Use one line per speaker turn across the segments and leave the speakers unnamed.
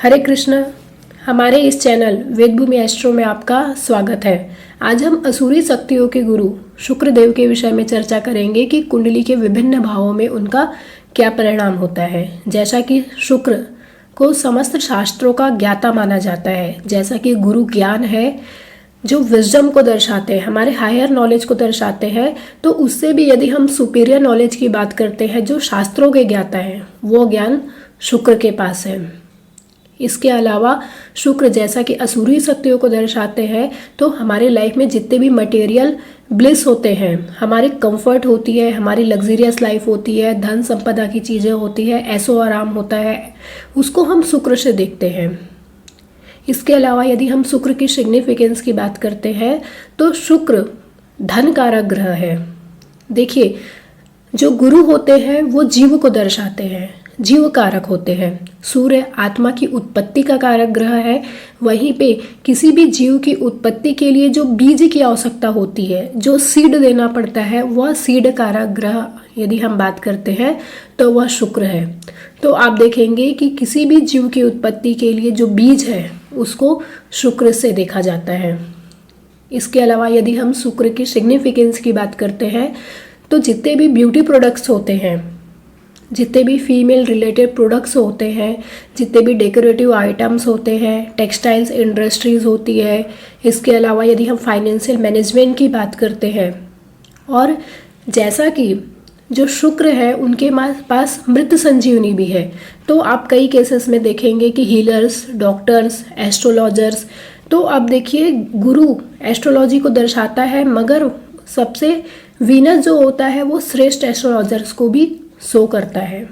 हरे कृष्ण। हमारे इस channel वेदभूमि astro में आपका स्वागत है। आज हम असुरी शक्तियों के गुरु शुक्रदेव के विषय में चर्चा करेंगे कि कुंडली के विभिन्न भावों में उनका क्या परिणाम होता है। जैसा कि शुक्र को समस्त शास्त्रों का ज्ञाता माना जाता है, जैसा कि गुरु ज्ञान है जो विजडम को दर्शाते हैं, हमारे हायर नॉलेज को दर्शाते हैं, तो उससे भी यदि हम सुपीरियर नॉलेज की बात करते हैं जो शास्त्रों के ज्ञाता हैं, वो ज्ञान शुक्र के पास है। इसके अलावा शुक्र जैसा कि असुरी शक्तियों को दर्शाते हैं, तो हमारे लाइफ में जितने भी मटेरियल ब्लिस होते हैं, हमारी कंफर्ट होती है, हमारी लग्जरियस लाइफ होती है, धन संपदा की चीज़ें होती है, ऐसो आराम होता है, उसको हम शुक्र से देखते हैं। इसके अलावा यदि हम शुक्र की सिग्निफिकेंस की बात करते हैं तो शुक्र धन कारक ग्रह है। देखिए, जो गुरु होते हैं वो जीव को दर्शाते हैं, जीव कारक होते हैं। सूर्य आत्मा की उत्पत्ति का कारक ग्रह है। वहीं पे किसी भी जीव की उत्पत्ति के लिए जो बीज की आवश्यकता होती है, जो सीड देना पड़ता है, वह सीड कारक ग्रह यदि हम बात करते हैं तो वह शुक्र है। तो आप देखेंगे कि किसी भी जीव की उत्पत्ति के लिए जो बीज है उसको शुक्र से देखा जाता है। इसके अलावा यदि हम शुक्र की सिग्निफिकेंस की बात करते हैं तो जितने भी ब्यूटी प्रोडक्ट्स होते हैं, जितने भी फीमेल रिलेटेड प्रोडक्ट्स होते हैं, जितने भी डेकोरेटिव आइटम्स होते हैं, टेक्सटाइल्स इंडस्ट्रीज़ होती है, इसके अलावा यदि हम फाइनेंशियल मैनेजमेंट की बात करते हैं, और जैसा कि जो शुक्र है उनके पास मृत संजीवनी भी है, तो आप कई केसेस में देखेंगे कि हीलर्स, डॉक्टर्स, एस्ट्रोलॉजर्स, तो आप देखिए गुरु एस्ट्रोलॉजी को दर्शाता है, मगर सबसे वीनस जो होता है वो श्रेष्ठ एस्ट्रोलॉजर्स को भी शो करता है।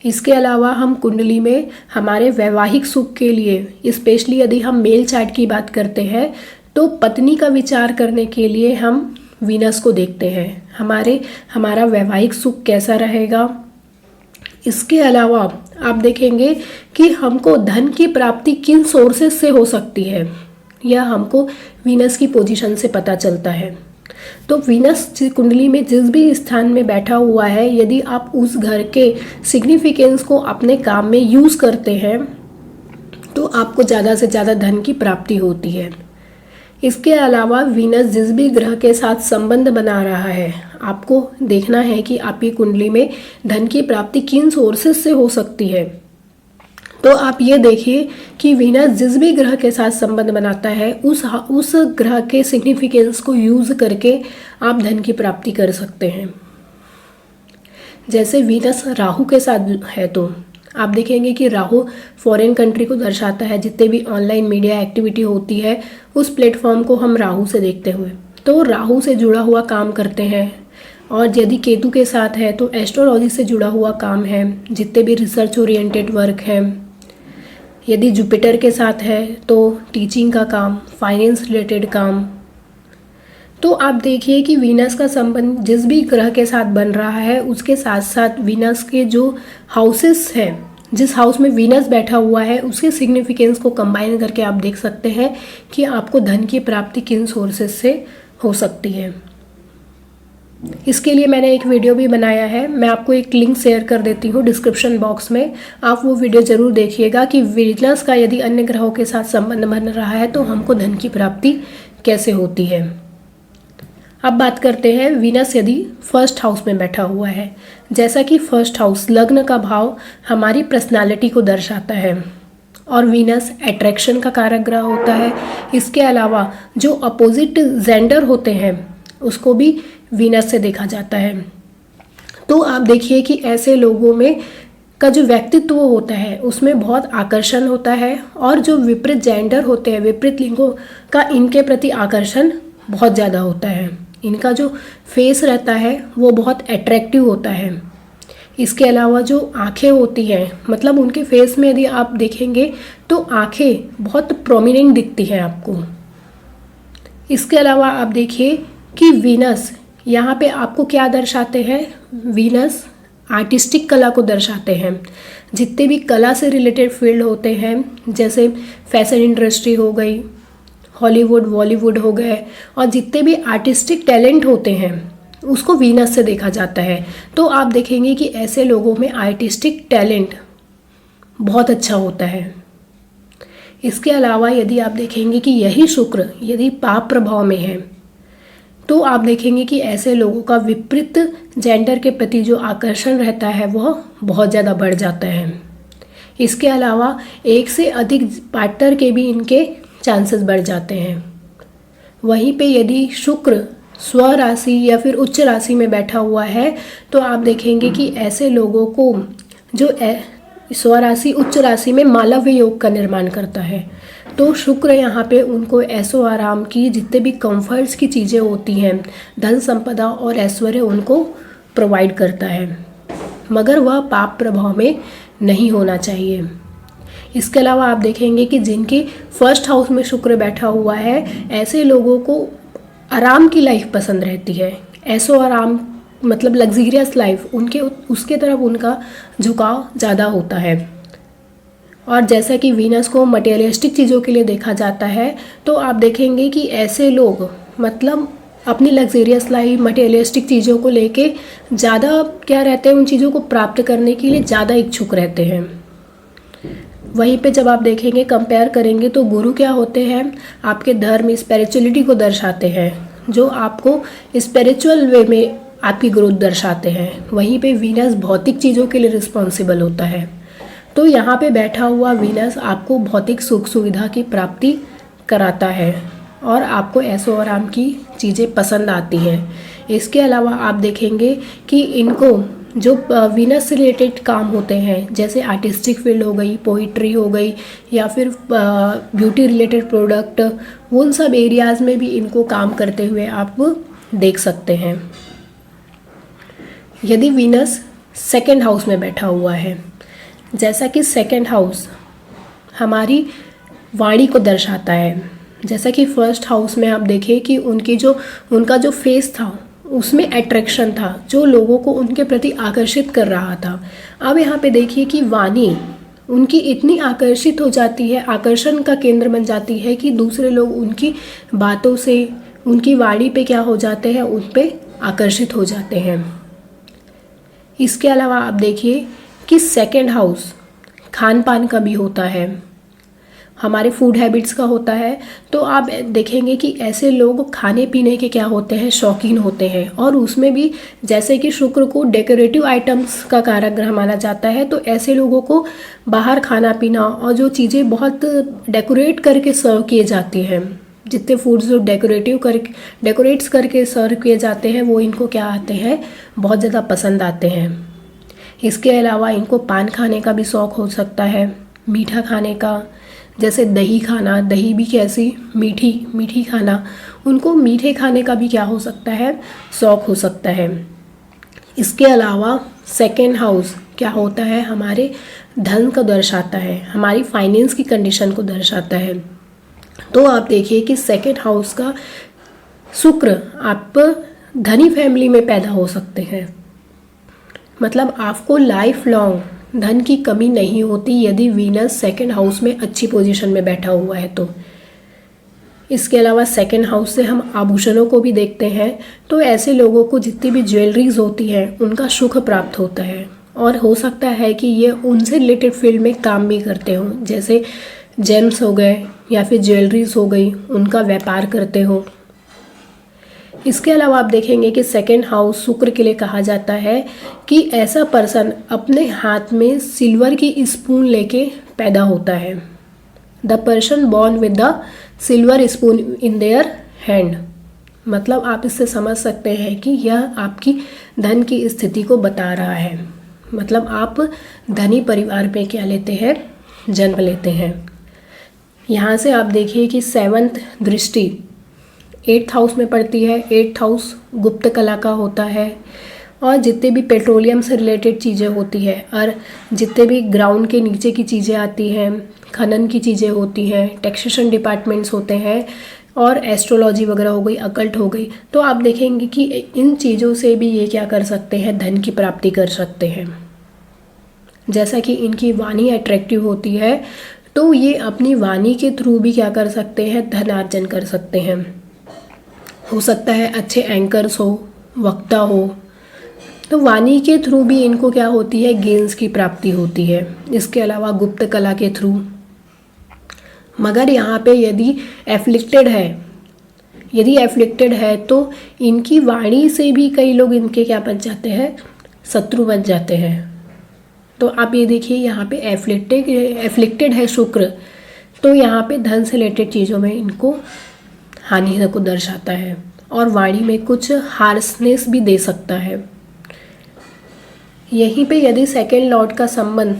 इसके अलावा हम कुंडली में हमारे वैवाहिक सुख के लिए, स्पेशली यदि हम मेल चार्ट की बात करते हैं, तो पत्नी का विचार करने के लिए हम वीनस को देखते हैं, हमारा वैवाहिक सुख कैसा रहेगा। इसके अलावा आप देखेंगे कि हमको धन की प्राप्ति किन सोर्सेस से हो सकती है, यह हमको वीनस की पोजीशन से पता चलता है। तो वीनस कुंडली में जिस भी स्थान में बैठा हुआ है, यदि आप उस घर के सिग्निफिकेंस को अपने काम में यूज़ करते हैं तो आपको ज़्यादा से ज़्यादा धन की प्राप्ति होती है। इसके अलावा वीनस जिस भी ग्रह के साथ संबंध बना रहा है, आपको देखना है कि आपकी कुंडली में धन की प्राप्ति किन सोर्सेस से हो सकती है। तो आप ये देखिए कि वीनस जिस भी ग्रह के साथ संबंध बनाता है, उस ग्रह के सिग्निफिकेंस को यूज़ करके आप धन की प्राप्ति कर सकते हैं। जैसे वीनस राहु के साथ है तो आप देखेंगे कि राहु फॉरेन कंट्री को दर्शाता है। जितने भी ऑनलाइन मीडिया एक्टिविटी होती है उस प्लेटफॉर्म को हम राहु से देखते हुए, तो राहु से जुड़ा हुआ काम करते हैं। और यदि केतु के साथ है तो एस्ट्रोलॉजी से जुड़ा हुआ काम है, जितने भी रिसर्च ओरिएंटेड वर्क है। यदि जुपिटर के साथ है तो टीचिंग का काम, फाइनेंस रिलेटेड काम। तो आप देखिए कि वीनस का संबंध जिस भी ग्रह के साथ बन रहा है, उसके साथ साथ वीनस के जो हाउसेस हैं, जिस हाउस में वीनस बैठा हुआ है, उसके सिग्निफिकेंस को कंबाइन करके आप देख सकते हैं कि आपको धन की प्राप्ति किन सोर्सेस से हो सकती है। इसके लिए मैंने एक वीडियो भी बनाया है, मैं आपको एक लिंक शेयर कर देती हूँ डिस्क्रिप्शन बॉक्स में, आप वो वीडियो ज़रूर देखिएगा कि वीनस का यदि अन्य ग्रहों के साथ संबंध बन रहा है तो हमको धन की प्राप्ति कैसे होती है। अब बात करते हैं वीनस यदि फर्स्ट हाउस में बैठा हुआ है। जैसा कि फर्स्ट हाउस लग्न का भाव हमारी पर्सनालिटी को दर्शाता है और वीनस अट्रैक्शन का कारक ग्रह होता है। इसके अलावा जो अपोजिट जेंडर होते हैं उसको भी वीनस से देखा जाता है। तो आप देखिए कि ऐसे लोगों में का जो व्यक्तित्व होता है उसमें बहुत आकर्षण होता है, और जो विपरीत जेंडर होते हैं, विपरीत लिंगों का इनके प्रति आकर्षण बहुत ज़्यादा होता है। इनका जो फेस रहता है वो बहुत अट्रैक्टिव होता है। इसके अलावा जो आँखें होती हैं, मतलब उनके फेस में यदि आप देखेंगे तो आँखें बहुत प्रोमिनेंट दिखती हैं आपको। इसके अलावा आप देखिए कि वीनस यहाँ पे आपको क्या दर्शाते हैं, वीनस आर्टिस्टिक कला को दर्शाते हैं। जितने भी कला से रिलेटेड फील्ड होते हैं, जैसे फैशन इंडस्ट्री हो गई, हॉलीवुड, बॉलीवुड हो गए, और जितने भी आर्टिस्टिक टैलेंट होते हैं उसको वीनस से देखा जाता है। तो आप देखेंगे कि ऐसे लोगों में आर्टिस्टिक टैलेंट बहुत अच्छा होता है। इसके अलावा यदि आप देखेंगे कि यही शुक्र यदि पाप प्रभाव में है तो आप देखेंगे कि ऐसे लोगों का विपरीत जेंडर के प्रति जो आकर्षण रहता है वह बहुत ज़्यादा बढ़ जाता है। इसके अलावा एक से अधिक पार्टनर के भी इनके चांसेस बढ़ जाते हैं। वहीं पे यदि शुक्र स्व राशि या फिर उच्च राशि में बैठा हुआ है तो आप देखेंगे कि ऐसे लोगों को जो स्व राशि उच्च राशि में मालव्य योग का निर्माण करता है, तो शुक्र यहाँ पे उनको ऐशो आराम की जितने भी कंफर्ट्स की चीज़ें होती हैं, धन संपदा और ऐश्वर्य उनको प्रोवाइड करता है, मगर वह पाप प्रभाव में नहीं होना चाहिए। इसके अलावा आप देखेंगे कि जिनके फर्स्ट हाउस में शुक्र बैठा हुआ है ऐसे लोगों को आराम की लाइफ पसंद रहती है। ऐशो आराम मतलब लग्जीरियस लाइफ उनके उसके तरफ उनका झुकाव ज़्यादा होता है। और जैसा कि वीनस को मटेरियलिस्टिक चीज़ों के लिए देखा जाता है तो आप देखेंगे कि ऐसे लोग मतलब अपनी लग्जरियस लाइफ मटेरियलिस्टिक चीज़ों को लेके ज़्यादा क्या रहते हैं, उन चीज़ों को प्राप्त करने के लिए ज़्यादा इच्छुक रहते हैं। वहीं पे जब आप देखेंगे कंपेयर करेंगे तो गुरु क्या होते हैं, आपके धर्म स्पिरिचुअलिटी को दर्शाते हैं, जो आपको स्पिरिचुअल वे में आपकी ग्रोथ दर्शाते हैं। वहीं पे वीनस भौतिक चीज़ों के लिए रिस्पॉन्सिबल होता है। तो यहाँ पे बैठा हुआ वीनस आपको भौतिक सुख सुविधा की प्राप्ति कराता है और आपको ऐशो आराम की चीज़ें पसंद आती हैं। इसके अलावा आप देखेंगे कि इनको जो वीनस से रिलेटेड काम होते हैं जैसे आर्टिस्टिक फील्ड हो गई, पोइट्री हो गई या फिर ब्यूटी रिलेटेड प्रोडक्ट, उन सब एरियाज़ में भी इनको काम करते हुए आप देख सकते हैं। यदि वीनस सेकंड हाउस में बैठा हुआ है, जैसा कि सेकंड हाउस हमारी वाणी को दर्शाता है, जैसा कि फर्स्ट हाउस में आप देखें कि उनका जो फेस था उसमें अट्रैक्शन था जो लोगों को उनके प्रति आकर्षित कर रहा था। अब यहाँ पे देखिए कि वाणी उनकी इतनी आकर्षित हो जाती है, आकर्षण का केंद्र बन जाती है कि दूसरे लोग उनकी बातों से उनकी वाणी पे क्या हो जाते हैं, उन पे आकर्षित हो जाते हैं। इसके अलावा आप देखिए कि सेकंड हाउस खान पान का भी होता है, हमारे फूड हैबिट्स का होता है। तो आप देखेंगे कि ऐसे लोग खाने पीने के क्या होते हैं, शौकीन होते हैं। और उसमें भी जैसे कि शुक्र को डेकोरेटिव आइटम्स का कारक ग्रह माना जाता है, तो ऐसे लोगों को बाहर खाना पीना और जो चीज़ें बहुत डेकोरेट करके सर्व किए जाती हैं, जितने फूड्स जो डेकोरेट्स करके सर्व किए जाते हैं वो इनको क्या आते हैं, बहुत ज़्यादा पसंद आते हैं। इसके अलावा इनको पान खाने का भी शौक़ हो सकता है, मीठा खाने का, जैसे दही खाना, दही भी कैसी मीठी खाना, उनको मीठे खाने का भी क्या हो सकता है, शौक़ हो सकता है। इसके अलावा सेकंड हाउस क्या होता है, हमारे धन को दर्शाता है, हमारी फाइनेंस की कंडीशन को दर्शाता है। तो आप देखिए कि सेकंड हाउस का शुक्र आप धनी फैमिली में पैदा हो सकते हैं, मतलब आपको लाइफ लॉन्ग धन की कमी नहीं होती यदि वीनस सेकंड हाउस में अच्छी पोजीशन में बैठा हुआ है तो। इसके अलावा सेकंड हाउस से हम आभूषणों को भी देखते हैं, तो ऐसे लोगों को जितनी भी ज्वेलरीज होती हैं उनका सुख प्राप्त होता है और हो सकता है कि ये उनसे रिलेटेड फील्ड में काम भी करते हों, जैसे जेम्स हो गए या फिर ज्वेलरीज हो गई, उनका व्यापार करते हो। इसके अलावा आप देखेंगे कि सेकंड हाउस शुक्र के लिए कहा जाता है कि ऐसा पर्सन अपने हाथ में सिल्वर की स्पून लेके पैदा होता है। The person born with the silver spoon in their hand, मतलब आप इससे समझ सकते हैं कि यह आपकी धन की स्थिति को बता रहा है, मतलब आप धनी परिवार में क्या लेते हैं, जन्म लेते हैं। यहाँ से आप देखिए कि 7th दृष्टि 8th हाउस में पड़ती है। 8th हाउस गुप्त कला का होता है और जितने भी पेट्रोलियम से रिलेटेड चीज़ें होती है और जितने भी ग्राउंड के नीचे की चीज़ें आती हैं, खनन की चीज़ें होती हैं, टैक्सेशन डिपार्टमेंट्स होते हैं और एस्ट्रोलॉजी वगैरह हो गई, अकल्ट हो गई, तो आप देखेंगे कि इन चीज़ों से भी ये क्या कर सकते हैं, धन की प्राप्ति कर सकते हैं। जैसा कि इनकी वाणी अट्रैक्टिव होती है तो ये अपनी वाणी के थ्रू भी क्या कर सकते हैं, धन अर्जन कर सकते हैं। हो सकता है अच्छे एंकर्स हो, वक्ता हो, तो वाणी के थ्रू भी इनको क्या होती है, गेन्स की प्राप्ति होती है। इसके अलावा गुप्त कला के थ्रू। मगर यहाँ पे यदि एफ्लिक्टेड है तो इनकी वाणी से भी कई लोग इनके क्या बन जाते हैं, शत्रु बन जाते हैं। तो आप ये देखिए यहाँ पे एफ्लिक्टेड है शुक्र, तो यहाँ पे धन से रिलेटेड चीज़ों में इनको हानि को दर्शाता है और वाणी में कुछ हार्शनेस भी दे सकता है। यहीं पे यदि सेकेंड लॉर्ड का संबंध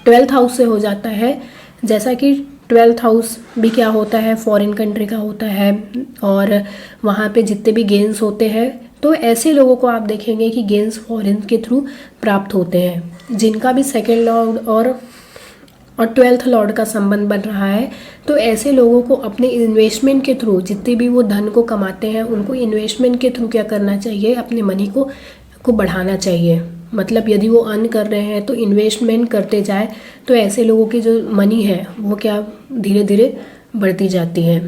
12th हाउस से हो जाता है, जैसा कि 12th हाउस भी क्या होता है, फॉरेन कंट्री का होता है और वहाँ पे जितने भी गेन्स होते हैं, तो ऐसे लोगों को आप देखेंगे कि गेन्स फॉरेन के थ्रू प्राप्त होते हैं। जिनका भी सेकेंड लॉर्ड और 12th लॉर्ड का संबंध बन रहा है, तो ऐसे लोगों को अपने इन्वेस्टमेंट के थ्रू जितने भी वो धन को कमाते हैं, उनको इन्वेस्टमेंट के थ्रू क्या करना चाहिए, अपने मनी को बढ़ाना चाहिए। मतलब यदि वो अर्न कर रहे हैं तो इन्वेस्टमेंट करते जाए, तो ऐसे लोगों की जो मनी है वो क्या धीरे धीरे बढ़ती जाती है।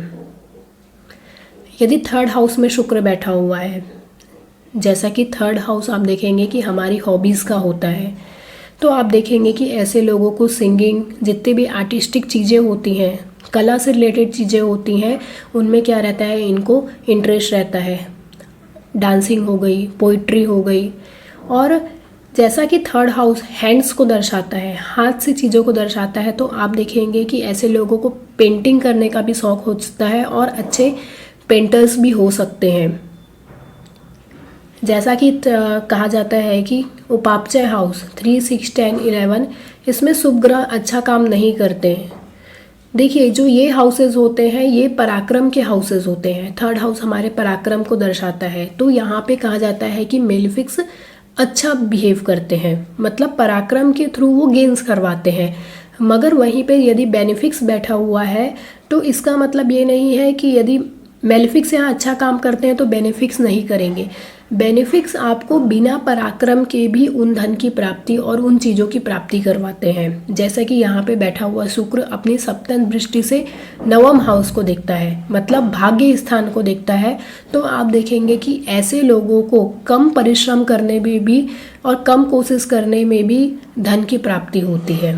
यदि 3rd हाउस में शुक्र बैठा हुआ है, जैसा कि 3rd हाउस आप देखेंगे कि हमारी हॉबीज़ का होता है, तो आप देखेंगे कि ऐसे लोगों को सिंगिंग, जितने भी आर्टिस्टिक चीज़ें होती हैं, कला से रिलेटेड चीज़ें होती हैं, उनमें क्या रहता है, इनको इंटरेस्ट रहता है। डांसिंग हो गई, पोइट्री हो गई। और जैसा कि 3rd हाउस हैंड्स को दर्शाता है, हाथ से चीज़ों को दर्शाता है, तो आप देखेंगे कि ऐसे लोगों को पेंटिंग करने का भी शौक होता है और अच्छे पेंटर्स भी हो सकते हैं। जैसा कि कहा जाता है कि उपापचय हाउस 3, 6, 10, 11 इसमें शुभ ग्रह अच्छा काम नहीं करते हैं। देखिए जो ये हाउसेस होते हैं, ये पराक्रम के हाउसेस होते हैं। 3rd हाउस हमारे पराक्रम को दर्शाता है, तो यहाँ पे कहा जाता है कि मेलेफिक्स अच्छा बिहेव करते हैं, मतलब पराक्रम के थ्रू वो गेन्स करवाते हैं। मगर वहीं पे यदि बेनिफिक्स बैठा हुआ है, तो इसका मतलब ये नहीं है कि यदि मेलेफिक्स यहाँ अच्छा काम करते हैं तो बेनिफिक्स नहीं करेंगे। बेनिफिक्स आपको बिना पराक्रम के भी उन धन की प्राप्ति और उन चीज़ों की प्राप्ति करवाते हैं। जैसा कि यहाँ पे बैठा हुआ शुक्र अपनी सप्तम दृष्टि से 9वें हाउस को देखता है, मतलब भाग्य स्थान को देखता है। तो आप देखेंगे कि ऐसे लोगों को कम परिश्रम करने में भी और कम कोशिश करने में भी धन की प्राप्ति होती है।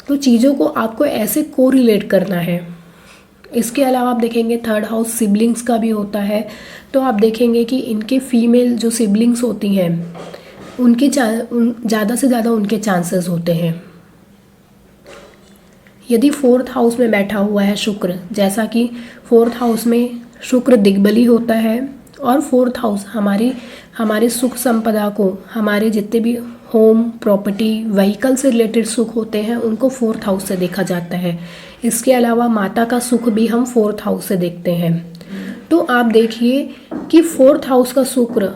तो चीज़ों को आपको ऐसे कोरिलेट करना है। इसके अलावा आप देखेंगे 3rd हाउस सिबलिंग्स का भी होता है, तो आप देखेंगे कि इनके फीमेल जो सिबलिंग्स होती हैं, उनकी ज़्यादा से ज़्यादा उनके चांसेस होते हैं। यदि 4th हाउस में बैठा हुआ है शुक्र, जैसा कि 4th हाउस में शुक्र दिग्बली होता है और 4th हाउस हमारे सुख संपदा को, हमारे जितने भी होम, प्रॉपर्टी, व्हीकल से रिलेटेड सुख होते हैं, उनको 4th हाउस से देखा जाता है। इसके अलावा माता का सुख भी हम 4th हाउस से देखते हैं। तो आप देखिए कि 4th हाउस का शुक्र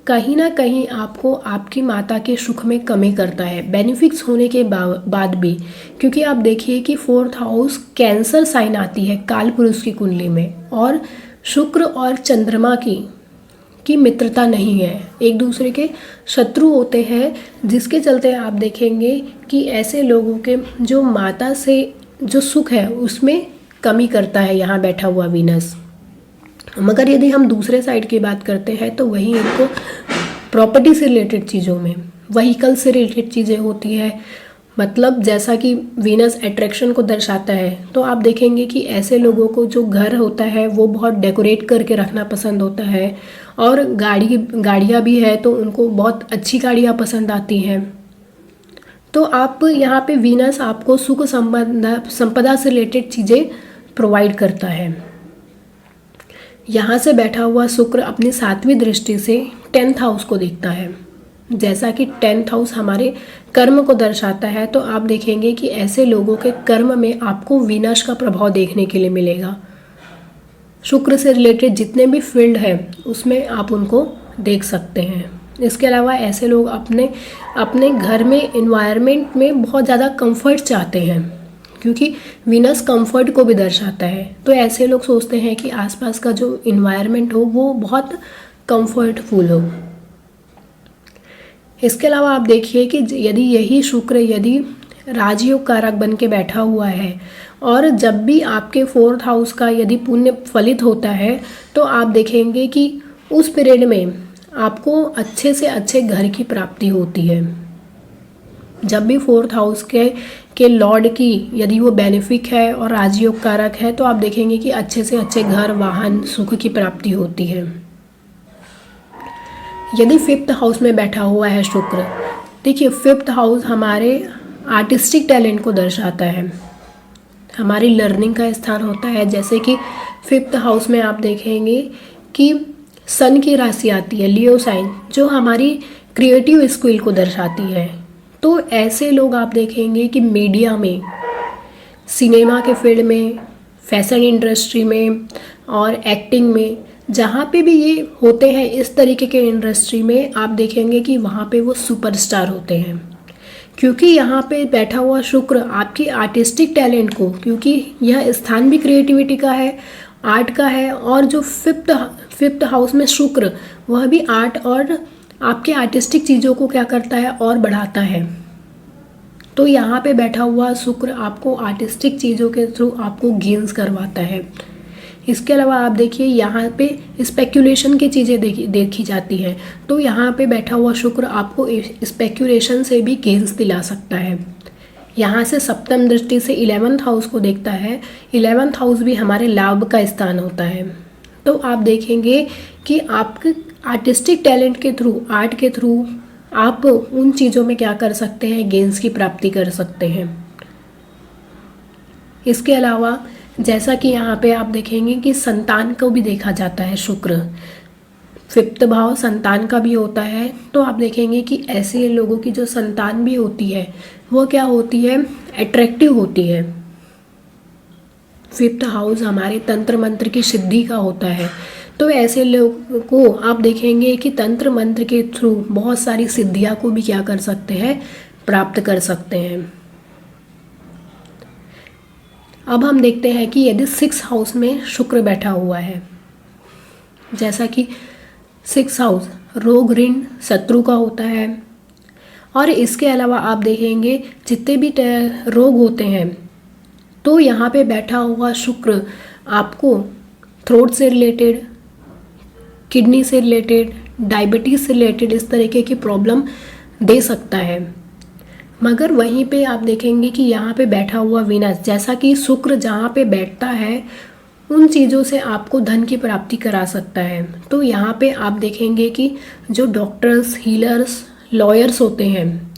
कहीं ना कहीं आपको आपकी माता के सुख में कमी करता है, बेनिफिट्स होने के बाद भी। क्योंकि आप देखिए कि 4th हाउस कैंसर साइन आती है काल पुरुष की कुंडली में, और शुक्र और चंद्रमा की मित्रता नहीं है, एक दूसरे के शत्रु होते हैं, जिसके चलते आप देखेंगे कि ऐसे लोगों के जो माता से जो सुख है उसमें कमी करता है यहाँ बैठा हुआ वीनस। मगर यदि हम दूसरे साइड की बात करते हैं तो वहीं इनको प्रॉपर्टी से रिलेटेड चीज़ों में, व्हीकल से रिलेटेड चीज़ें होती है। मतलब जैसा कि वीनस अट्रैक्शन को दर्शाता है, तो आप देखेंगे कि ऐसे लोगों को जो घर होता है वो बहुत डेकोरेट करके रखना पसंद होता है, और गाड़ियाँ भी है तो उनको बहुत अच्छी गाड़ियाँ पसंद आती हैं। तो आप यहाँ पे वीनस आपको सुख संपदा से रिलेटेड चीज़ें प्रोवाइड करता है। यहाँ से बैठा हुआ शुक्र अपनी 7वीं दृष्टि से 10th हाउस को देखता है। जैसा कि 10th हाउस हमारे कर्म को दर्शाता है, तो आप देखेंगे कि ऐसे लोगों के कर्म में आपको वीनस का प्रभाव देखने के लिए मिलेगा। शुक्र से रिलेटेड जितने भी फील्ड है उसमें आप उनको देख सकते हैं। इसके अलावा ऐसे लोग अपने घर में एनवायरनमेंट में बहुत ज़्यादा कंफर्ट चाहते हैं, क्योंकि वीनस कंफर्ट को भी दर्शाता है। तो ऐसे लोग सोचते हैं कि आसपास का जो एनवायरनमेंट हो वो बहुत कंफर्टफुल हो। इसके अलावा आप देखिए कि यदि यही शुक्र यदि राजयोग कारक बन के बैठा हुआ है, और जब भी आपके 4th हाउस का यदि पुण्य फलित होता है, तो आप देखेंगे कि उस पीरियड में आपको अच्छे से अच्छे घर की प्राप्ति होती है। जब भी फोर्थ हाउस के लॉर्ड की यदि वो बेनिफिक है और राजयोग कारक है तो आप देखेंगे कि अच्छे से अच्छे घर, वाहन, सुख की प्राप्ति होती है। यदि फिफ्थ हाउस में बैठा हुआ है शुक्र, देखिए फिफ्थ हाउस हमारे आर्टिस्टिक टैलेंट को दर्शाता है, हमारी लर्निंग का स्थान होता है। जैसे कि फिफ्थ हाउस में आप देखेंगे कि सन की राशि आती है, लियो साइन, जो हमारी क्रिएटिव स्किल को दर्शाती है। तो ऐसे लोग आप देखेंगे कि मीडिया में, सिनेमा के फील्ड में, फैशन इंडस्ट्री में और एक्टिंग में, जहाँ पे भी ये होते हैं इस तरीके के इंडस्ट्री में, आप देखेंगे कि वहाँ पे वो सुपरस्टार होते हैं। क्योंकि यहाँ पे बैठा हुआ शुक्र आपकी आर्टिस्टिक टैलेंट को, क्योंकि यह स्थान भी क्रिएटिविटी का है, आर्ट का है, और जो फिफ्थ हाउस में शुक्र, वह भी आर्ट और आपके आर्टिस्टिक चीज़ों को क्या करता है और बढ़ाता है। तो यहाँ पे बैठा हुआ शुक्र आपको आर्टिस्टिक चीज़ों के थ्रू आपको गेन्स करवाता है। इसके अलावा आप देखिए यहाँ पे स्पेक्यूलेशन की चीज़ें देखी जाती है, तो यहाँ पे बैठा हुआ शुक्र आपको स्पेक्यूलेशन से भी गेन्स दिला सकता है। यहाँ से सप्तम दृष्टि से 11th हाउस को देखता है। 11th हाउस भी हमारे लाभ का स्थान होता है। तो आप देखेंगे कि आपके आर्टिस्टिक टैलेंट के थ्रू, आर्ट के थ्रू आप उन चीज़ों में क्या कर सकते हैं, गेन्स की प्राप्ति कर सकते हैं। इसके अलावा जैसा कि यहाँ पे आप देखेंगे कि संतान को भी देखा जाता है शुक्र, फिफ्थ भाव संतान का भी होता है। तो आप देखेंगे कि ऐसे लोगों की जो संतान भी होती है वो क्या होती है, अट्रैक्टिव होती है। फिफ्थ हाउस हमारे तंत्र मंत्र की सिद्धि का होता है। तो ऐसे लोगों को आप देखेंगे कि तंत्र मंत्र के थ्रू बहुत सारी सिद्धियां को भी क्या कर सकते हैं, प्राप्त कर सकते हैं। अब हम देखते हैं कि यदि 6th हाउस में शुक्र बैठा हुआ है, जैसा कि 6th हाउस रोग, ऋण, शत्रु का होता है। और इसके अलावा आप देखेंगे जितने भी रोग होते हैं, तो यहाँ पे बैठा हुआ शुक्र आपको थ्रोट से रिलेटेड, किडनी से रिलेटेड, डायबिटीज़ से रिलेटेड इस तरीके की प्रॉब्लम दे सकता है। मगर वहीं पे आप देखेंगे कि यहाँ पे बैठा हुआ वीनस, जैसा कि शुक्र जहाँ पे बैठता है उन चीज़ों से आपको धन की प्राप्ति करा सकता है। तो यहाँ पे आप देखेंगे कि जो डॉक्टर्स, हीलर्स, लॉयर्स होते हैं,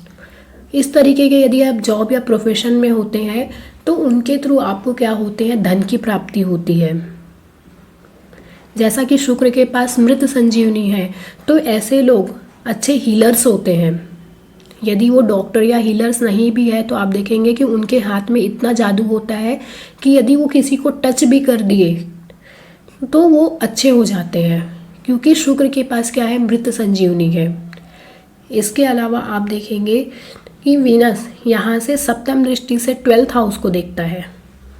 इस तरीके के यदि आप जॉब या प्रोफेशन में होते हैं तो उनके थ्रू आपको क्या होते हैं, धन की प्राप्ति होती है। जैसा कि शुक्र के पास मृत संजीवनी है, तो ऐसे लोग अच्छे हीलर्स होते हैं। यदि वो डॉक्टर या हीलर्स नहीं भी है तो आप देखेंगे कि उनके हाथ में इतना जादू होता है कि यदि वो किसी को टच भी कर दिए तो वो अच्छे हो जाते हैं, क्योंकि शुक्र के पास क्या है, मृत संजीवनी है। इसके अलावा आप देखेंगे कि वीनस यहाँ से सप्तम दृष्टि से 12th हाउस को देखता है।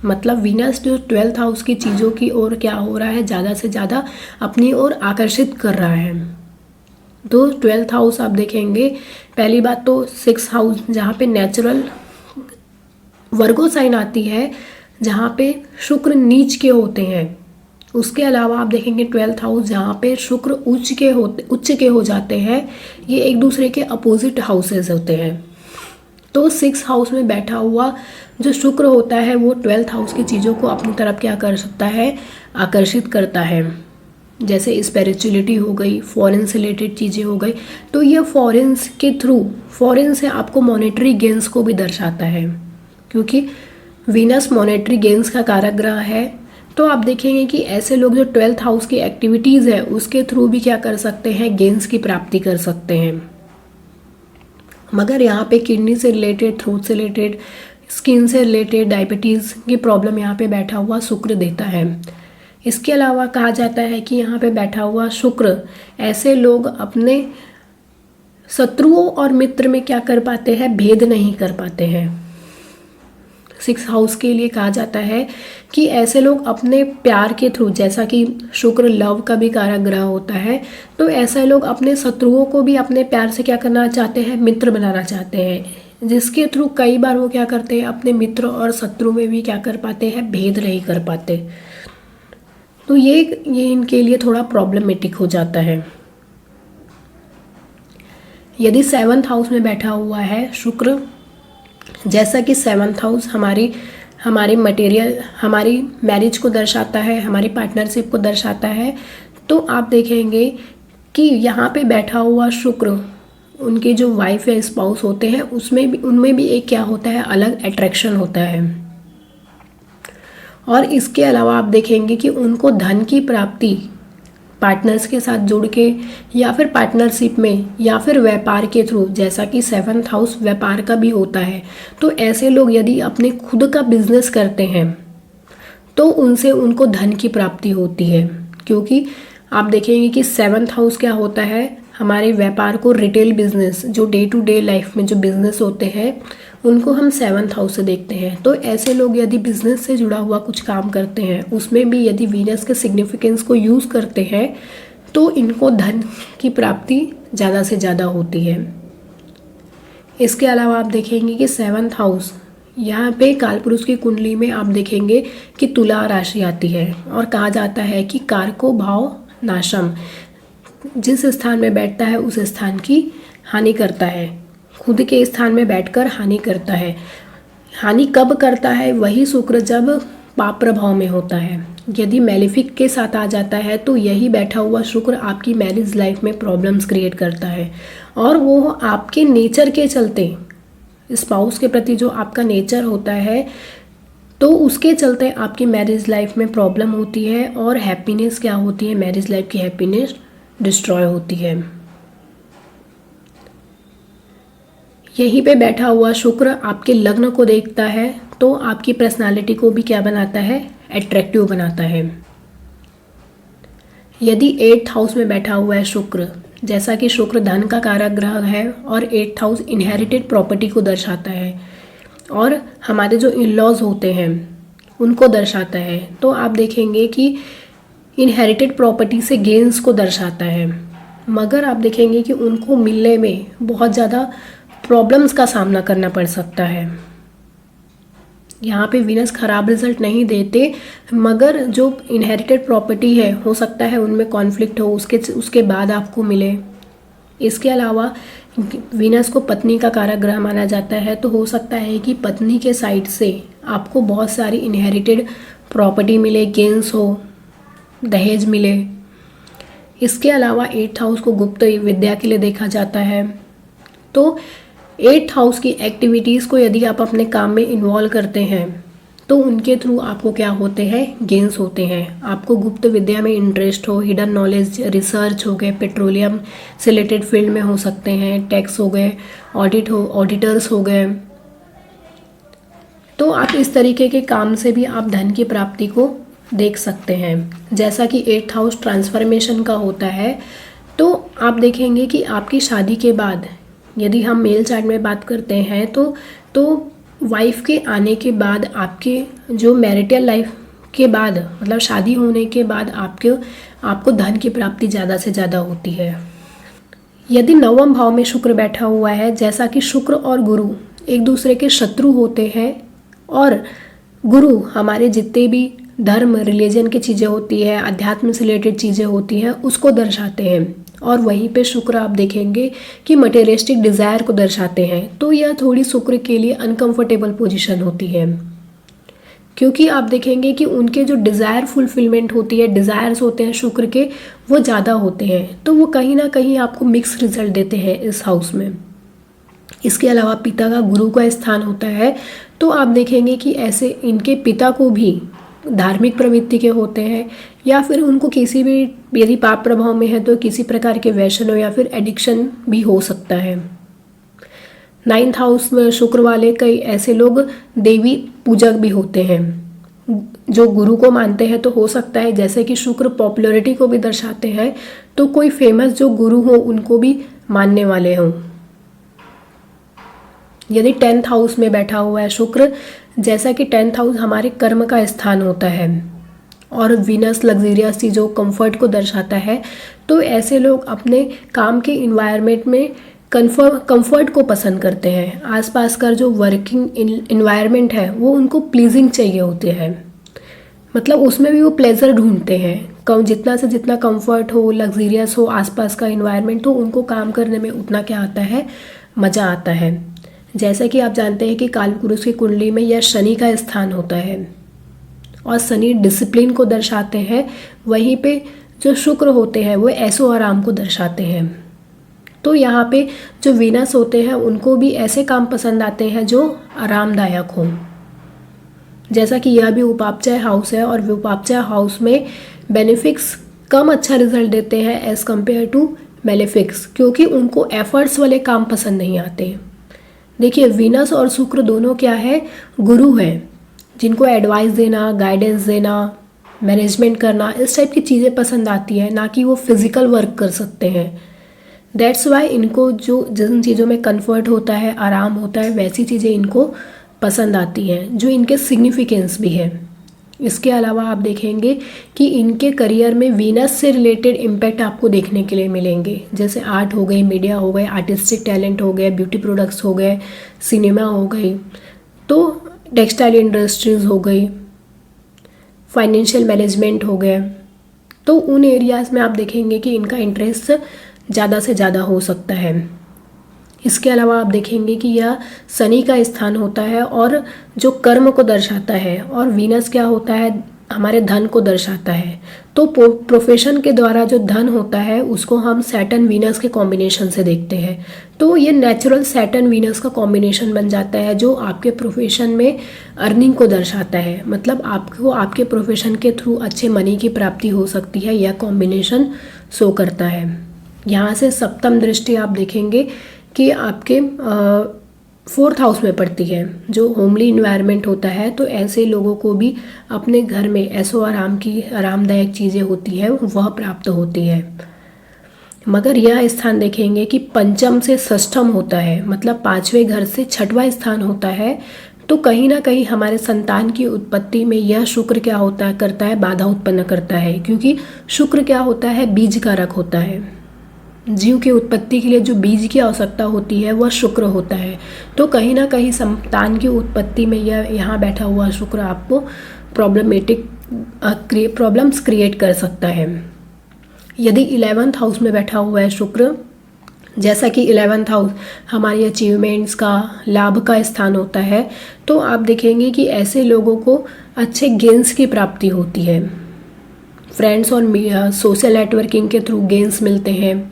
मतलब वीनस जो 12th हाउस की चीज़ों की ओर क्या हो रहा है, ज़्यादा से ज़्यादा अपनी ओर आकर्षित कर रहा है। तो 12th हाउस आप देखेंगे, पहली बात तो 6th हाउस जहाँ पे नेचुरल वर्गो साइन आती है, जहाँ पे शुक्र नीच के होते हैं। उसके अलावा आप देखेंगे 12th हाउस जहाँ पे शुक्र उच्च के हो जाते हैं। ये एक दूसरे के अपोजिट हाउसेस होते हैं। तो 6th हाउस में बैठा हुआ जो शुक्र होता है वो 12th हाउस की चीज़ों को अपनी तरफ क्या कर सकता है, आकर्षित करता है। जैसे स्पिरिचुअलिटी हो गई, फॉरेन से रिलेटेड चीज़ें हो गई। तो ये फॉरेन के थ्रू, फॉरेन से आपको मॉनेटरी गेन्स को भी दर्शाता है, क्योंकि वीनस मॉनेटरी गेन्स का कारक ग्रह है। तो आप देखेंगे कि ऐसे लोग जो 12th हाउस की एक्टिविटीज़ है उसके थ्रू भी क्या कर सकते हैं, गेन्स की प्राप्ति कर सकते हैं। मगर यहाँ पे किडनी से रिलेटेड, थ्रोट से रिलेटेड, स्किन से रिलेटेड, डायबिटीज़ की प्रॉब्लम यहाँ पे बैठा हुआ शुक्र देता है। इसके अलावा कहा जाता है कि यहाँ पे बैठा हुआ शुक्र ऐसे लोग अपने शत्रुओं और मित्र में क्या कर पाते हैं, भेद नहीं कर पाते हैं। 6th हाउस के लिए कहा जाता है कि ऐसे लोग अपने प्यार के थ्रू, जैसा कि शुक्र लव का भी कारक ग्रह होता है, तो ऐसे लोग अपने शत्रुओं को भी अपने प्यार से क्या करना चाहते हैं, मित्र बनाना चाहते हैं, जिसके थ्रू कई बार वो क्या करते हैं, अपने मित्र और शत्रु में भी क्या कर पाते हैं, भेद नहीं कर पाते। तो ये इनके लिए थोड़ा प्रॉब्लमेटिक हो जाता है। यदि 7th हाउस में बैठा हुआ है शुक्र, जैसा कि 7th हाउस हमारी मटेरियल, हमारी मैरिज को दर्शाता है, हमारी पार्टनरशिप को दर्शाता है, तो आप देखेंगे कि यहाँ पे बैठा हुआ शुक्र, उनके जो वाइफ या स्पाउस होते हैं उनमें भी एक क्या होता है, अलग अट्रैक्शन होता है। और इसके अलावा आप देखेंगे कि उनको धन की प्राप्ति पार्टनर्स के साथ जुड़ के या फिर पार्टनरशिप में या फिर व्यापार के थ्रू, जैसा कि 7th हाउस व्यापार का भी होता है, तो ऐसे लोग यदि अपने खुद का बिजनेस करते हैं तो उनसे उनको धन की प्राप्ति होती है। क्योंकि आप देखेंगे कि 7th हाउस क्या होता है, हमारे व्यापार को, रिटेल बिजनेस, जो डे टू डे लाइफ में जो बिजनेस होते हैं उनको हम 7th हाउस से देखते हैं। तो ऐसे लोग यदि बिजनेस से जुड़ा हुआ कुछ काम करते हैं, उसमें भी यदि वीनस के सिग्निफिकेंस को यूज़ करते हैं, तो इनको धन की प्राप्ति ज़्यादा से ज़्यादा होती है। इसके अलावा आप देखेंगे कि 7th हाउस, यहाँ पे कालपुरुष की कुंडली में आप देखेंगे कि तुला राशि आती है और कहा जाता है कि कारको भाव नाशम, जिस स्थान में बैठता है उस स्थान की हानि करता है, खुद के स्थान में बैठकर हानि करता है। हानि कब करता है, वही शुक्र जब पाप प्रभाव में होता है। यदि मैलेफिक के साथ आ जाता है तो यही बैठा हुआ शुक्र आपकी मैरिज लाइफ में प्रॉब्लम्स क्रिएट करता है, और वो आपके नेचर के चलते, स्पाउस के प्रति जो आपका नेचर होता है, तो उसके चलते आपकी मैरिज लाइफ में प्रॉब्लम होती है और हैप्पीनेस क्या होती है, मैरिज लाइफ की हैप्पीनेस डिस्ट्रॉय होती है। यहीं पे बैठा हुआ शुक्र आपके लग्न को देखता है तो आपकी पर्सनालिटी को भी क्या बनाता है, अट्रैक्टिव बनाता है। यदि 8th हाउस में बैठा हुआ है शुक्र, जैसा कि शुक्र धन का कारक ग्रह है और 8th हाउस इनहेरिटेड प्रॉपर्टी को दर्शाता है और हमारे जो इन लॉज होते हैं उनको दर्शाता है, तो आप देखेंगे कि इनहेरिटेड प्रॉपर्टी से गेन्स को दर्शाता है, मगर आप देखेंगे कि उनको मिलने में बहुत ज़्यादा प्रॉब्लम्स का सामना करना पड़ सकता है। यहाँ पे वीनस खराब रिजल्ट नहीं देते, मगर जो इनहेरिटेड प्रॉपर्टी है हो सकता है उनमें कॉन्फ्लिक्ट हो, उसके बाद आपको मिले। इसके अलावा वीनस को पत्नी का कारक ग्रह माना जाता है, तो हो सकता है कि पत्नी के साइड से आपको बहुत सारी इनहेरिटेड प्रॉपर्टी मिले, गेन्स हो, दहेज मिले। इसके अलावा 8th हाउस को गुप्त विद्या के लिए देखा जाता है, तो 8th हाउस की एक्टिविटीज़ को यदि आप अपने काम में इन्वॉल्व करते हैं तो उनके थ्रू आपको क्या होते हैं, गेन्स होते हैं। आपको गुप्त विद्या में इंटरेस्ट हो, हिडन नॉलेज, रिसर्च हो गए, पेट्रोलियम से रिलेटेड फील्ड में हो सकते हैं, टैक्स हो गए, ऑडिटर्स हो गए, तो आप इस तरीके के काम से भी आप धन की प्राप्ति को देख सकते हैं। जैसा कि 8th हाउस ट्रांसफॉर्मेशन का होता है, तो आप देखेंगे कि आपकी शादी के बाद, यदि हम मेल चार्ट में बात करते हैं तो वाइफ के आने के बाद, आपके जो मैरिटल लाइफ के बाद, मतलब शादी होने के बाद आपको धन की प्राप्ति ज़्यादा से ज़्यादा होती है। यदि 9वें भाव में शुक्र बैठा हुआ है, जैसा कि शुक्र और गुरु एक दूसरे के शत्रु होते हैं, और गुरु हमारे जितने भी धर्म, रिलीजन की चीज़ें होती है, अध्यात्म से रिलेटेड चीज़ें होती हैं, उसको दर्शाते हैं, और वहीं पे शुक्र आप देखेंगे कि मटेरियलिस्टिक डिज़ायर को दर्शाते हैं। तो यह थोड़ी शुक्र के लिए अनकंफर्टेबल पोजीशन होती है, क्योंकि आप देखेंगे कि उनके जो डिज़ायर फुलफिलमेंट होती है, डिज़ायर्स होते हैं शुक्र के, वो ज़्यादा होते हैं, तो वो कहीं ना कहीं आपको मिक्स रिजल्ट देते हैं इस हाउस में। इसके अलावा पिता का गुरु का स्थान होता है, तो आप देखेंगे कि ऐसे इनके पिता को भी धार्मिक प्रवृत्ति के होते हैं, या फिर उनको किसी भी, यदि पाप प्रभाव में है तो किसी प्रकार के व्यसन हो या फिर एडिक्शन भी हो सकता है। 9th हाउस में शुक्र वाले कई ऐसे लोग देवी पूजक भी होते हैं, जो गुरु को मानते हैं, तो हो सकता है जैसे कि शुक्र पॉपुलैरिटी को भी दर्शाते हैं, तो कोई फेमस जो गुरु हो उनको भी मानने वाले हों। यदि 10th हाउस में बैठा हुआ है शुक्र, जैसा कि 10th हाउस हमारे कर्म का स्थान होता है और वीनस लग्जरियस चीज़ों, कंफर्ट को दर्शाता है, तो ऐसे लोग अपने काम के इन्वायरमेंट में कंफर्ट को पसंद करते हैं। आसपास का जो वर्किंग इन्वायरमेंट है वो उनको प्लीजिंग चाहिए होते हैं, मतलब उसमें भी वो प्लेजर ढूंढते हैं। जितना से जितना कंफर्ट हो, लग्जरियस हो, आसपास का इन्वायरमेंट हो, उनको काम करने में उतना क्या आता है, मज़ा आता है। जैसा कि आप जानते हैं कि कालपुरुष की कुंडली में यह शनि का स्थान होता है और शनि डिसिप्लिन को दर्शाते हैं, वहीं पे जो शुक्र होते हैं वो ऐशो आराम को दर्शाते हैं। तो यहाँ पे जो वीनस होते हैं उनको भी ऐसे काम पसंद आते हैं जो आरामदायक हों। जैसा कि यह भी उपापचय हाउस है और उपापचय हाउस में बेनिफिक्स कम अच्छा रिजल्ट देते हैं एज कम्पेयर टू मेलेफिक्स, क्योंकि उनको एफर्ट्स वाले काम पसंद नहीं आते। देखिए, वीनस और शुक्र दोनों क्या है, गुरु हैं, जिनको एडवाइस देना, गाइडेंस देना, मैनेजमेंट करना, इस टाइप की चीज़ें पसंद आती है, ना कि वो फिजिकल वर्क कर सकते हैं। दैट्स वाई इनको जो जिन चीज़ों में कंफर्ट होता है, आराम होता है, वैसी चीज़ें इनको पसंद आती हैं, जो इनके सिग्निफिकेंस भी है। इसके अलावा आप देखेंगे कि इनके करियर में वीनस से रिलेटेड इम्पैक्ट आपको देखने के लिए मिलेंगे, जैसे आर्ट हो गई, मीडिया हो गए, आर्टिस्टिक टैलेंट हो गए, ब्यूटी प्रोडक्ट्स हो गए, सिनेमा हो गई, तो टेक्सटाइल इंडस्ट्रीज़ हो गई, फाइनेंशियल मैनेजमेंट हो गए। तो उन एरियाज़ में आप देखेंगे कि इनका इंटरेस्ट ज़्यादा से ज़्यादा हो सकता है। इसके अलावा आप देखेंगे कि यह शनि का स्थान होता है और जो कर्म को दर्शाता है, और वीनस क्या होता है, हमारे धन को दर्शाता है। तो प्रोफेशन के द्वारा जो धन होता है उसको हम सैटर्न वीनस के कॉम्बिनेशन से देखते हैं। तो ये नेचुरल सैटर्न वीनस का कॉम्बिनेशन बन जाता है, जो आपके प्रोफेशन में अर्निंग को दर्शाता है। मतलब आपको आपके प्रोफेशन के थ्रू अच्छे मनी की प्राप्ति हो सकती है, यह कॉम्बिनेशन शो करता है। यहाँ से सप्तम दृष्टि आप देखेंगे कि आपके 4th हाउस में पड़ती है, जो होमली इन्वायरमेंट होता है। तो ऐसे लोगों को भी अपने घर में ऐसो आराम की आरामदायक चीज़ें होती है वह प्राप्त होती है। मगर यह स्थान देखेंगे कि पंचम से षष्ठम होता है, मतलब 5वें घर से 6वां स्थान होता है। तो कहीं ना कहीं हमारे संतान की उत्पत्ति में यह शुक्र क्या होता है, करता है, बाधा उत्पन्न करता है, क्योंकि शुक्र क्या होता है, बीज कारक होता है। जीव की उत्पत्ति के लिए जो बीज की आवश्यकता होती है वह शुक्र होता है। तो कहीं ना कहीं संतान की उत्पत्ति में यह यहाँ बैठा हुआ शुक्र आपको प्रॉब्लम्स क्रिएट कर सकता है। यदि 11th हाउस में बैठा हुआ है शुक्र, जैसा कि 11th हाउस हमारी अचीवमेंट्स का, लाभ का स्थान होता है, तो आप देखेंगे कि ऐसे लोगों को अच्छे गेन्स की प्राप्ति होती है। फ्रेंड्स और सोशल नेटवर्किंग के थ्रू गेन्स मिलते हैं।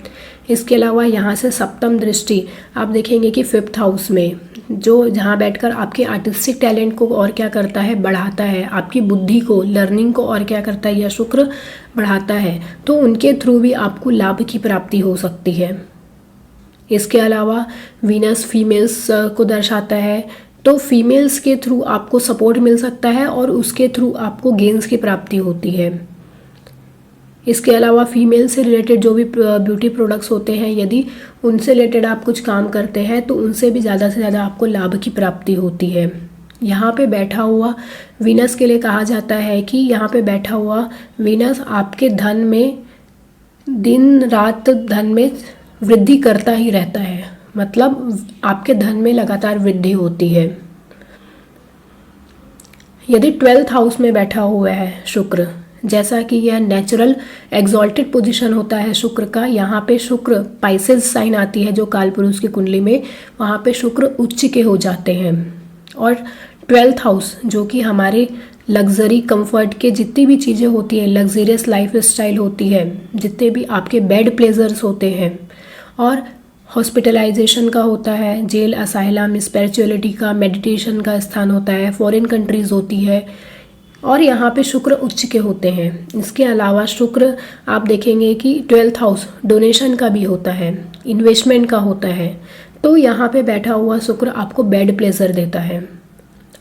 इसके अलावा यहाँ से सप्तम दृष्टि आप देखेंगे कि 5th हाउस में, जो जहाँ बैठकर आपके आर्टिस्टिक टैलेंट को और क्या करता है, बढ़ाता है, आपकी बुद्धि को, लर्निंग को और क्या करता है, यह शुक्र बढ़ाता है। तो उनके थ्रू भी आपको लाभ की प्राप्ति हो सकती है। इसके अलावा वीनस फीमेल्स को दर्शाता है, तो फीमेल्स के थ्रू आपको सपोर्ट मिल सकता है और उसके थ्रू आपको गेन्स की प्राप्ति होती है। इसके अलावा फीमेल से रिलेटेड जो भी ब्यूटी प्रोडक्ट्स होते हैं, यदि उनसे रिलेटेड आप कुछ काम करते हैं तो उनसे भी ज़्यादा से ज़्यादा आपको लाभ की प्राप्ति होती है। यहाँ पे बैठा हुआ वीनस के लिए कहा जाता है कि यहाँ पे बैठा हुआ वीनस आपके धन में दिन रात धन में वृद्धि करता ही रहता है, मतलब आपके धन में लगातार वृद्धि होती है। यदि 12th हाउस में बैठा हुआ है शुक्र, जैसा कि यह नेचुरल एग्जॉल्टेड पोजीशन होता है शुक्र का, यहाँ पे शुक्र पाइसेस साइन आती है जो कालपुरुष की कुंडली में, वहाँ पे शुक्र उच्च के हो जाते हैं। और 12th हाउस जो कि हमारे लग्जरी कंफर्ट के जितनी भी चीज़ें होती हैं, लग्जरियस लाइफ स्टाइल होती है, जितने भी आपके बेड प्लेजर्स होते हैं, और हॉस्पिटलाइजेशन का होता है, जेल, असाइलम, स्पिरिचुअलिटी का, मेडिटेशन का स्थान होता है, फॉरेन कंट्रीज़ होती है, और यहाँ पे शुक्र उच्च के होते हैं। इसके अलावा शुक्र आप देखेंगे कि 12th हाउस डोनेशन का भी होता है, इन्वेस्टमेंट का होता है। तो यहाँ पे बैठा हुआ शुक्र आपको बेड प्लेजर देता है,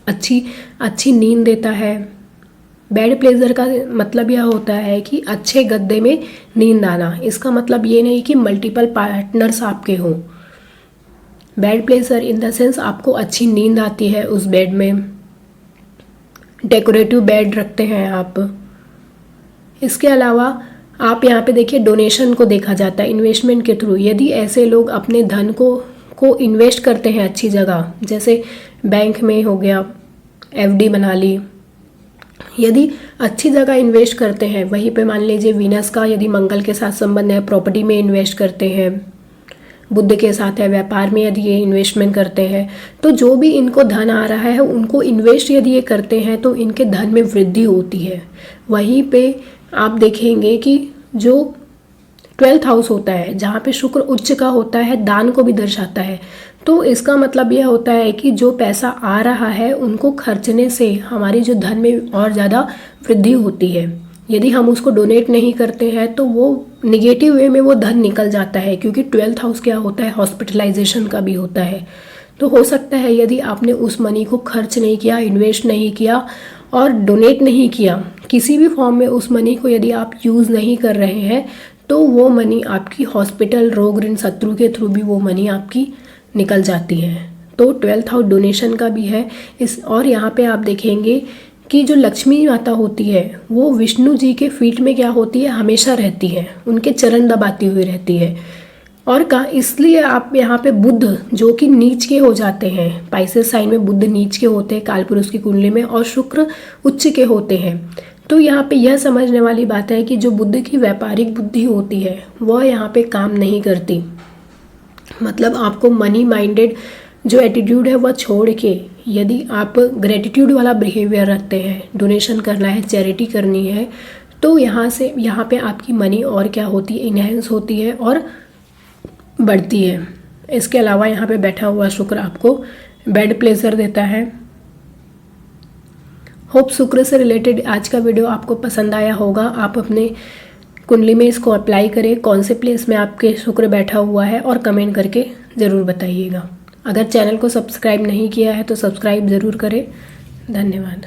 अच्छी नींद देता है। बेड प्लेजर का मतलब यह होता है कि अच्छे गद्दे में नींद आना। इसका मतलब ये नहीं कि मल्टीपल पार्टनर्स आपके हों। Bed pleasure in the sense आपको अच्छी नींद आती है उस बेड में, डेकोरेटिव बेड रखते हैं आप। इसके अलावा आप यहाँ पे देखिए डोनेशन को देखा जाता है इन्वेस्टमेंट के थ्रू। यदि ऐसे लोग अपने धन को इन्वेस्ट करते हैं अच्छी जगह, जैसे बैंक में हो गया, एफडी बना ली, यदि अच्छी जगह इन्वेस्ट करते हैं, वहीं पे मान लीजिए वीनस का यदि मंगल के साथ संबंध है, प्रॉपर्टी में इन्वेस्ट करते हैं, बुध के साथ है, व्यापार में यदि ये इन्वेस्टमेंट करते हैं, तो जो भी इनको धन आ रहा है उनको इन्वेस्ट यदि ये करते हैं तो इनके धन में वृद्धि होती है। वहीं पे आप देखेंगे कि जो 12th हाउस होता है, जहाँ पे शुक्र उच्च का होता है, दान को भी दर्शाता है, तो इसका मतलब यह होता है कि जो पैसा आ रहा है उनको खर्चने से हमारी जो धन में और ज़्यादा वृद्धि होती है। यदि हम उसको डोनेट नहीं करते हैं तो वो निगेटिव वे में वो धन निकल जाता है, क्योंकि 12th हाउस क्या होता है, हॉस्पिटलाइजेशन का भी होता है। तो हो सकता है यदि आपने उस मनी को खर्च नहीं किया, इन्वेस्ट नहीं किया और डोनेट नहीं किया, किसी भी फॉर्म में उस मनी को यदि आप यूज़ नहीं कर रहे हैं, तो वो मनी आपकी हॉस्पिटल, रोग ऋण, शत्रु के थ्रू भी वो मनी आपकी निकल जाती है। तो 12th हाउस डोनेशन का भी है इस। और यहाँ पे आप देखेंगे कि जो लक्ष्मी माता होती है वो विष्णु जी के फीट में क्या होती है, हमेशा रहती है, उनके चरण दबाती हुई रहती है। और का इसलिए आप यहाँ पे बुध जो कि नीच के हो जाते हैं, पाइसेस साइन में बुध नीच के होते हैं कालपुरुष की कुंडली में, और शुक्र उच्च के होते हैं। तो यहाँ पे यह समझने वाली बात है कि जो बुध की व्यापारिक बुद्धि होती है वह यहाँ पे काम नहीं करती। मतलब आपको मनी माइंडेड जो एटीट्यूड है वह छोड़ के यदि आप ग्रेटिट्यूड वाला बिहेवियर रखते हैं, डोनेशन करना है, चैरिटी करनी है, तो यहाँ पे आपकी मनी और क्या होती है, इनहेंस होती है और बढ़ती है। इसके अलावा यहाँ पे बैठा हुआ शुक्र आपको बेड प्लेजर देता है। होप शुक्र से रिलेटेड आज का वीडियो आपको पसंद आया होगा। आप अपने कुंडली में इसको अप्लाई करें, कौन से प्लेस में आपके शुक्र बैठा हुआ है, और कमेंट करके ज़रूर बताइएगा। अगर चैनल को सब्सक्राइब नहीं किया है तो सब्सक्राइब ज़रूर करें। धन्यवाद।